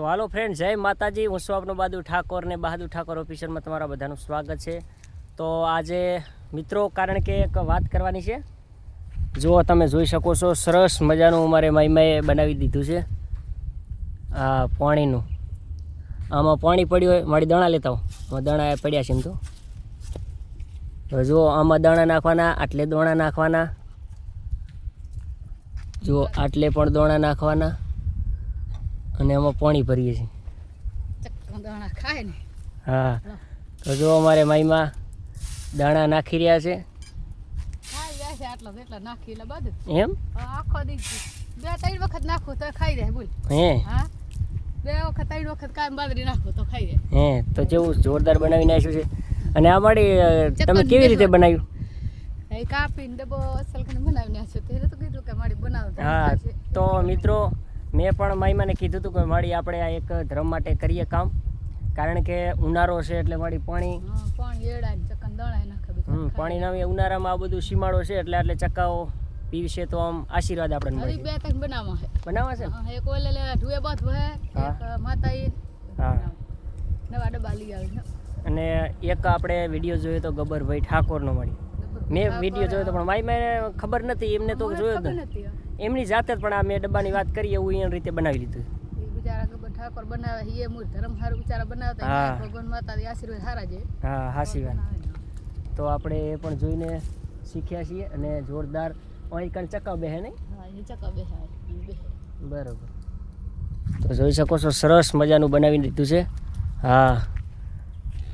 તો હાલો ફ્રેન્ડ, જય માતાજી. હું છું આપનો બહાદુર ઠાકોર ને બહાદુર ઠાકોર ઓફિશિયલમાં તમારા બધાનું સ્વાગત છે. તો આજે મિત્રો કારણ કે એક વાત કરવાની છે. જો તમે જોઈ શકો છો, સરસ મજાનું અમારે માઈમાએ બનાવી દીધું છે આ પાણીનું. આમાં પાણી પડ્યું હોય, મારી દાણા લેતા આવો. દાણા પડ્યા છે એમ તો જો આમાં દાણા નાખવાના, આટલે દાણા નાખવાના, જો આટલે પણ દાણા નાખવાના અને આમાં પાણી ભરીએ છીએ. હા, તો જો અમારે માઈમાં દાણા નાખી રહ્યા છે. એમ આખો દી 2-3 વખત નાખો તો ખાઈ જાય. બોલ હે? હા, 2 વખત 3 વખત કાયમ બાજરી નાખો તો ખાઈ જાય. હે, તો જેવું જોરદાર બનાવી નાખ્યું છે. અને આ મારી તમે કેવી રીતે બનાવ્યું? એ કાપીને ડબ્બો અસલ કરીને બનાવી નાખ્યો. તેને તો કીધું કે મારી બનાવતા. હા, તો મિત્રો મેં પણ માઈમાને કીધું હતું કે મારી આપણે આ એક ધર્મ માટે કરીએ કામ, કારણ કે ઉનાળો છે એટલે મારી પાણી એડાય ચકન દણાય નાખે. પાણી ના ઉનાળામાં આ બધું સીમાડો છે એટલે ચકાઓ પીવશે તો આમ આશીર્વાદ આપણને મળે. 2-3 બનાવવા છે. બનાવવા છે? એક ઓલે ઢુએ બાથ વહે, એક માતાઈ. હા, નવા ડબ્બા લઈ આવી. અને એક આપણે વિડીયો જોયો તો ગબ્બરભાઈ ઠાકોરનો મળી. મેં વિડીયો જોયો તો પણ મારી મને ખબર નથી, એમને તો જોયો જ નથી. એમની જાતે જ પણ આ મેં ડબ્બાની વાત કરી એવું એ રીતે બનાવી લીધું. બિચારા ગબ્બર ઠાકોર બનાવે એ મૂળ ધર્મ હારું બિચારા બનાવતા. ભગવાન માતાજી આશીર્વાદ સારા છે. હા, હાસી વાત. તો આપણે એ પણ જોઈને શીખ્યા છીએ અને જોરદાર અહીં કાન ચકાવ બેહે નહીં? હા, એ ચકાવ બેહે. બરાબર. તો જોઈ શકો છો, સરસ મજાનું બનાવી દીધું છે. હા,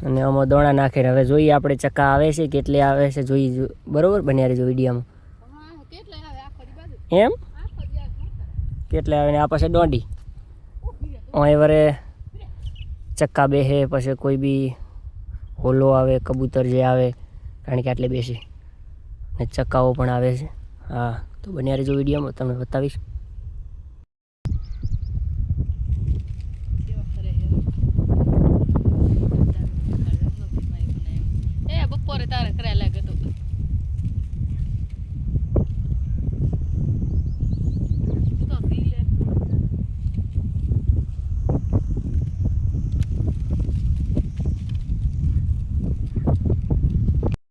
અને આમાં દોણા નાખીને હવે જોઈએ આપણે ચકા આવે છે કેટલે આવે છે જોઈ. બરોબર, બન્યા રહેજો વિડીયામાં. એમ કેટલે આવે ને આ પાસે દોંડી અહીં વરે ચક્કા બેસે, પછી કોઈ બી હોલો આવે, કબૂતર જે આવે, કારણ કે આટલે બેસે ને ચક્કાઓ પણ આવે છે. હા, તો બન્યા રહેજો વિડીયોમાં, તમને બતાવીશ.